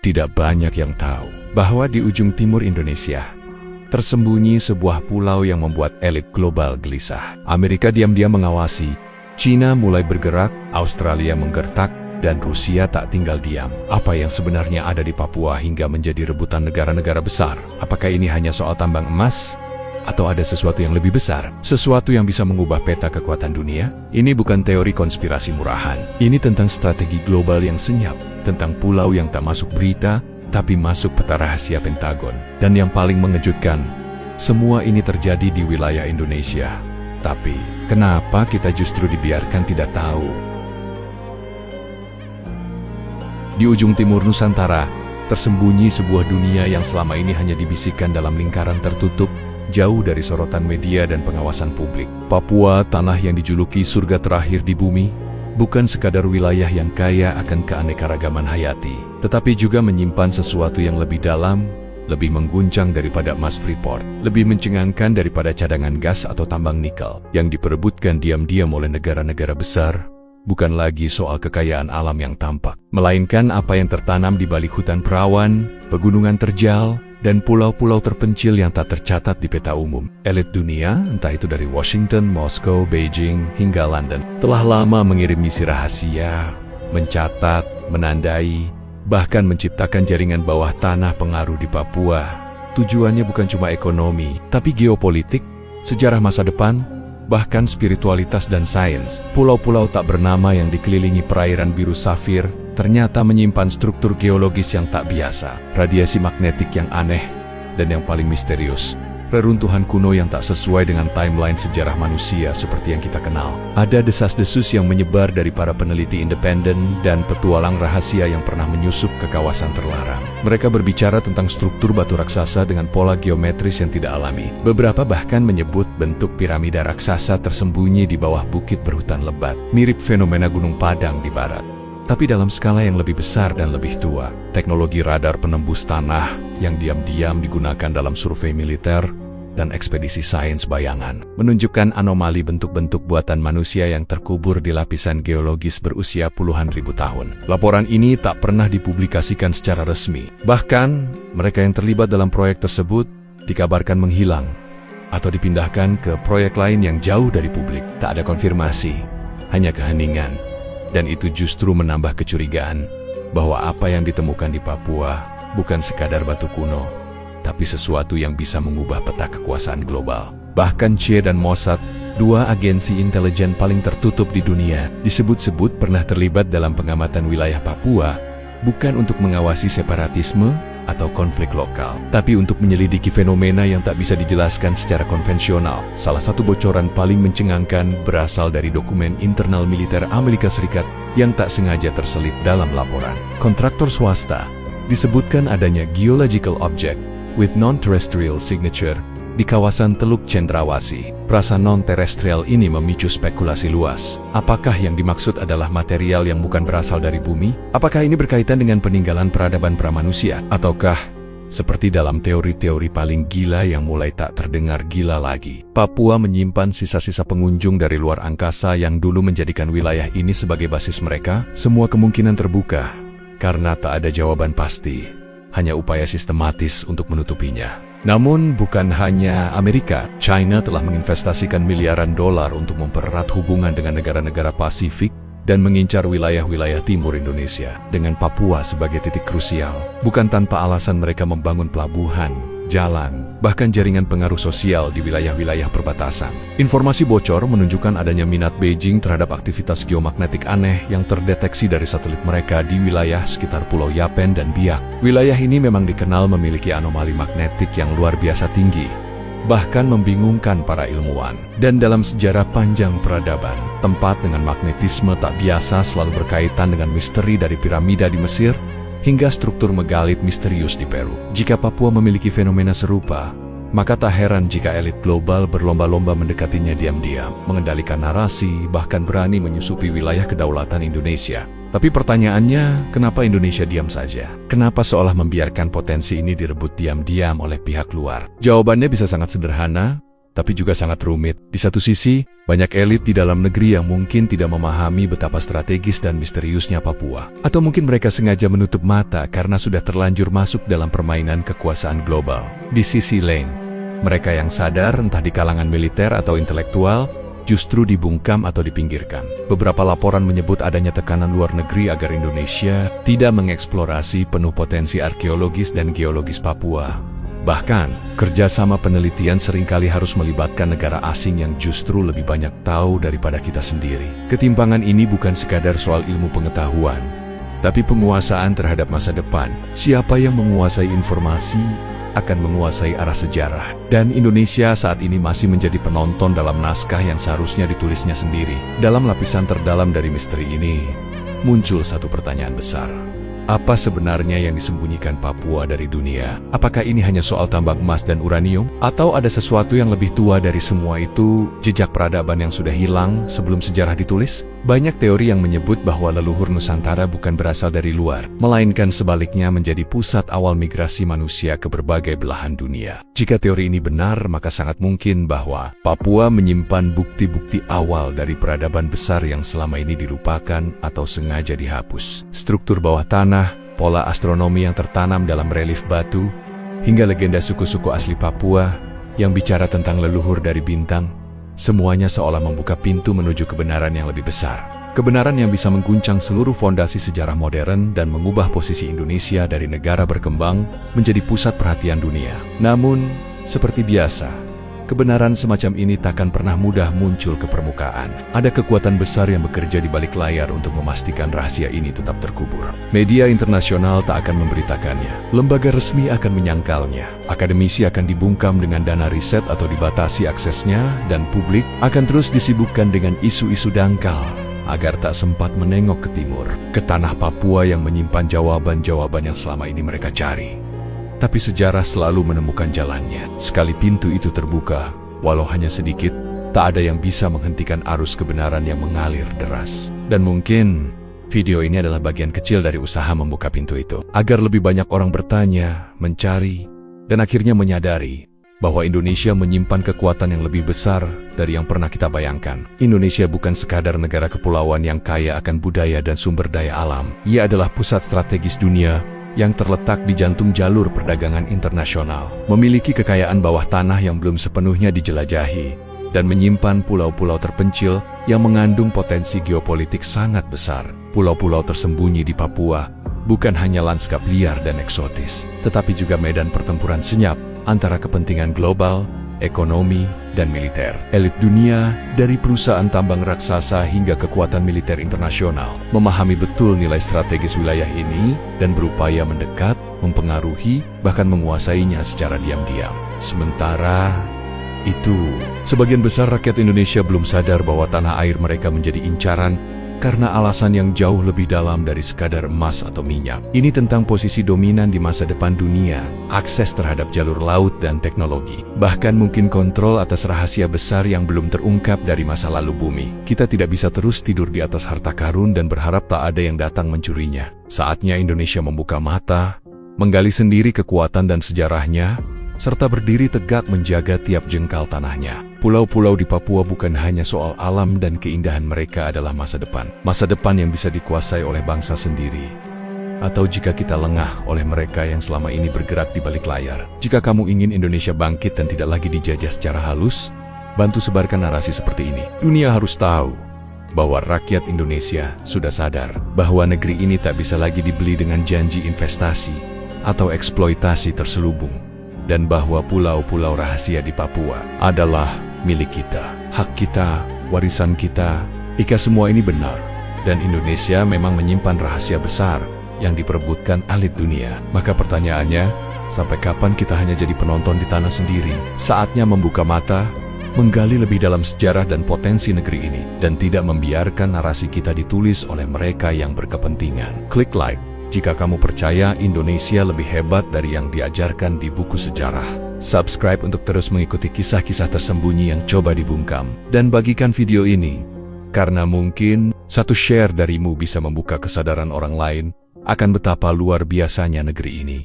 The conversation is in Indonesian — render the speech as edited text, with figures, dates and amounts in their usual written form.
Tidak banyak yang tahu bahwa di ujung timur Indonesia tersembunyi sebuah pulau yang membuat elit global gelisah. Amerika diam-diam mengawasi, China mulai bergerak, Australia menggertak, dan Rusia tak tinggal diam. Apa yang sebenarnya ada di Papua hingga menjadi rebutan negara-negara besar? Apakah ini hanya soal tambang emas? Atau ada sesuatu yang lebih besar? Sesuatu yang bisa mengubah peta kekuatan dunia? Ini bukan teori konspirasi murahan. Ini tentang strategi global yang senyap, tentang pulau yang tak masuk berita, tapi masuk peta rahasia Pentagon. Dan yang paling mengejutkan, semua ini terjadi di wilayah Indonesia. Tapi, kenapa kita justru dibiarkan tidak tahu? Di ujung timur Nusantara, tersembunyi sebuah dunia yang selama ini hanya dibisikkan dalam lingkaran tertutup, jauh dari sorotan media dan pengawasan publik. Papua, tanah yang dijuluki surga terakhir di bumi, bukan sekadar wilayah yang kaya akan keanekaragaman hayati, tetapi juga menyimpan sesuatu yang lebih dalam, lebih mengguncang daripada emas Freeport, lebih mencengangkan daripada cadangan gas atau tambang nikel, yang diperebutkan diam-diam oleh negara-negara besar. Bukan lagi soal kekayaan alam yang tampak, melainkan apa yang tertanam di balik hutan perawan, pegunungan terjal, dan pulau-pulau terpencil yang tak tercatat di peta umum. Elit dunia, entah itu dari Washington, Moskow, Beijing, hingga London, telah lama mengirim misi rahasia, mencatat, menandai, bahkan menciptakan jaringan bawah tanah pengaruh di Papua. Tujuannya bukan cuma ekonomi, tapi geopolitik, sejarah masa depan, bahkan spiritualitas dan sains. Pulau-pulau tak bernama yang dikelilingi perairan biru safir ternyata menyimpan struktur geologis yang tak biasa, radiasi magnetik yang aneh, dan yang paling misterius, reruntuhan kuno yang tak sesuai dengan timeline sejarah manusia seperti yang kita kenal. Ada desas-desus yang menyebar dari para peneliti independen dan petualang rahasia yang pernah menyusup ke kawasan terlarang. Mereka berbicara tentang struktur batu raksasa dengan pola geometris yang tidak alami. Beberapa bahkan menyebut bentuk piramida raksasa tersembunyi di bawah bukit berhutan lebat, mirip fenomena Gunung Padang di barat. Tapi dalam skala yang lebih besar dan lebih tua, teknologi radar penembus tanah yang diam-diam digunakan dalam survei militer dan ekspedisi sains bayangan menunjukkan anomali bentuk-bentuk buatan manusia yang terkubur di lapisan geologis berusia puluhan ribu tahun. Laporan ini tak pernah dipublikasikan secara resmi. Bahkan, mereka yang terlibat dalam proyek tersebut dikabarkan menghilang atau dipindahkan ke proyek lain yang jauh dari publik. Tak ada konfirmasi, hanya keheningan. Dan itu justru menambah kecurigaan bahwa apa yang ditemukan di Papua bukan sekadar batu kuno, tapi sesuatu yang bisa mengubah peta kekuasaan global. Bahkan CIA dan Mossad, dua agensi intelijen paling tertutup di dunia, disebut-sebut pernah terlibat dalam pengamatan wilayah Papua, bukan untuk mengawasi separatisme atau konflik lokal, tapi untuk menyelidiki fenomena yang tak bisa dijelaskan secara konvensional. Salah satu bocoran paling mencengangkan berasal dari dokumen internal militer Amerika Serikat yang tak sengaja terselip dalam laporan. Kontraktor swasta disebutkan adanya geological object with non-terrestrial signature di kawasan Teluk Cendrawasih. Prasa non-terestrial ini memicu spekulasi luas. Apakah yang dimaksud adalah material yang bukan berasal dari bumi? Apakah ini berkaitan dengan peninggalan peradaban pramanusia? Ataukah seperti dalam teori-teori paling gila yang mulai tak terdengar gila lagi? Papua menyimpan sisa-sisa pengunjung dari luar angkasa yang dulu menjadikan wilayah ini sebagai basis mereka. Semua kemungkinan terbuka, karena tak ada jawaban pasti, hanya upaya sistematis untuk menutupinya. Namun bukan hanya Amerika, China telah menginvestasikan miliaran dolar untuk mempererat hubungan dengan negara-negara Pasifik dan mengincar wilayah-wilayah timur Indonesia, dengan Papua sebagai titik krusial. Bukan tanpa alasan mereka membangun pelabuhan, jalan, bahkan jaringan pengaruh sosial di wilayah-wilayah perbatasan. Informasi bocor menunjukkan adanya minat Beijing terhadap aktivitas geomagnetik aneh yang terdeteksi dari satelit mereka di wilayah sekitar Pulau Yapen dan Biak. Wilayah ini memang dikenal memiliki anomali magnetik yang luar biasa tinggi, bahkan membingungkan para ilmuwan. Dan dalam sejarah panjang peradaban, tempat dengan magnetisme tak biasa selalu berkaitan dengan misteri dari piramida di Mesir, hingga struktur megalit misterius di Peru. Jika Papua memiliki fenomena serupa, maka tak heran jika elit global berlomba-lomba mendekatinya diam-diam, mengendalikan narasi, bahkan berani menyusupi wilayah kedaulatan Indonesia. Tapi pertanyaannya, kenapa Indonesia diam saja? Kenapa seolah membiarkan potensi ini direbut diam-diam oleh pihak luar? Jawabannya bisa sangat sederhana, tapi juga sangat rumit. Di satu sisi, banyak elit di dalam negeri yang mungkin tidak memahami betapa strategis dan misteriusnya Papua. Atau mungkin mereka sengaja menutup mata karena sudah terlanjur masuk dalam permainan kekuasaan global. Di sisi lain, mereka yang sadar, entah di kalangan militer atau intelektual, justru dibungkam atau dipinggirkan. Beberapa laporan menyebut adanya tekanan luar negeri agar Indonesia tidak mengeksplorasi penuh potensi arkeologis dan geologis Papua. Bahkan, kerjasama penelitian seringkali harus melibatkan negara asing yang justru lebih banyak tahu daripada kita sendiri. Ketimpangan ini bukan sekadar soal ilmu pengetahuan, tapi penguasaan terhadap masa depan. Siapa yang menguasai informasi akan menguasai arah sejarah. Dan Indonesia saat ini masih menjadi penonton dalam naskah yang seharusnya ditulisnya sendiri. Dalam lapisan terdalam dari misteri ini, muncul satu pertanyaan besar. Apa sebenarnya yang disembunyikan Papua dari dunia? Apakah ini hanya soal tambang emas dan uranium? Atau ada sesuatu yang lebih tua dari semua itu, jejak peradaban yang sudah hilang sebelum sejarah ditulis? Banyak teori yang menyebut bahwa leluhur Nusantara bukan berasal dari luar, melainkan sebaliknya menjadi pusat awal migrasi manusia ke berbagai belahan dunia. Jika teori ini benar, maka sangat mungkin bahwa Papua menyimpan bukti-bukti awal dari peradaban besar yang selama ini dilupakan atau sengaja dihapus. Struktur bawah tanah, pola astronomi yang tertanam dalam relief batu, hingga legenda suku-suku asli Papua yang bicara tentang leluhur dari bintang, semuanya seolah membuka pintu menuju kebenaran yang lebih besar. Kebenaran yang bisa mengguncang seluruh fondasi sejarah modern dan mengubah posisi Indonesia dari negara berkembang menjadi pusat perhatian dunia. Namun, seperti biasa, kebenaran semacam ini takkan pernah mudah muncul ke permukaan. Ada kekuatan besar yang bekerja di balik layar untuk memastikan rahasia ini tetap terkubur. Media internasional tak akan memberitakannya. Lembaga resmi akan menyangkalnya. Akademisi akan dibungkam dengan dana riset atau dibatasi aksesnya, dan publik akan terus disibukkan dengan isu-isu dangkal agar tak sempat menengok ke timur, ke tanah Papua yang menyimpan jawaban-jawaban yang selama ini mereka cari. Tapi sejarah selalu menemukan jalannya. Sekali pintu itu terbuka, walau hanya sedikit, tak ada yang bisa menghentikan arus kebenaran yang mengalir deras. Dan mungkin video ini adalah bagian kecil dari usaha membuka pintu itu, agar lebih banyak orang bertanya, mencari, dan akhirnya menyadari bahwa Indonesia menyimpan kekuatan yang lebih besar dari yang pernah kita bayangkan. Indonesia bukan sekadar negara kepulauan yang kaya akan budaya dan sumber daya alam. Ia adalah pusat strategis dunia yang terletak di jantung jalur perdagangan internasional, memiliki kekayaan bawah tanah yang belum sepenuhnya dijelajahi, dan menyimpan pulau-pulau terpencil yang mengandung potensi geopolitik sangat besar. Pulau-pulau tersembunyi di Papua bukan hanya lanskap liar dan eksotis, tetapi juga medan pertempuran senyap antara kepentingan global, ekonomi, dan militer. Elit dunia, dari perusahaan tambang raksasa hingga kekuatan militer internasional, memahami betul nilai strategis wilayah ini dan berupaya mendekat, mempengaruhi, bahkan menguasainya secara diam-diam. Sementara itu, sebagian besar rakyat Indonesia belum sadar bahwa tanah air mereka menjadi incaran karena alasan yang jauh lebih dalam dari sekadar emas atau minyak. Ini tentang posisi dominan di masa depan dunia, akses terhadap jalur laut dan teknologi, bahkan mungkin kontrol atas rahasia besar yang belum terungkap dari masa lalu bumi. Kita tidak bisa terus tidur di atas harta karun dan berharap tak ada yang datang mencurinya. Saatnya Indonesia membuka mata, menggali sendiri kekuatan dan sejarahnya, serta berdiri tegak menjaga tiap jengkal tanahnya. Pulau-pulau di Papua bukan hanya soal alam dan keindahan mereka adalah masa depan. Masa depan yang bisa dikuasai oleh bangsa sendiri. Atau jika kita lengah oleh mereka yang selama ini bergerak di balik layar. Jika kamu ingin Indonesia bangkit dan tidak lagi dijajah secara halus, bantu sebarkan narasi seperti ini. Dunia harus tahu bahwa rakyat Indonesia sudah sadar bahwa negeri ini tak bisa lagi dibeli dengan janji investasi atau eksploitasi terselubung, dan bahwa pulau-pulau rahasia di Papua adalah milik kita, hak kita, warisan kita. Jika semua ini benar, dan Indonesia memang menyimpan rahasia besar yang diperebutkan elit dunia, maka pertanyaannya, sampai kapan kita hanya jadi penonton di tanah sendiri? Saatnya membuka mata, menggali lebih dalam sejarah dan potensi negeri ini, dan tidak membiarkan narasi kita ditulis oleh mereka yang berkepentingan. Klik like jika kamu percaya Indonesia lebih hebat dari yang diajarkan di buku sejarah. Subscribe untuk terus mengikuti kisah-kisah tersembunyi yang coba dibungkam. Dan bagikan video ini, karena mungkin satu share darimu bisa membuka kesadaran orang lain akan betapa luar biasanya negeri ini.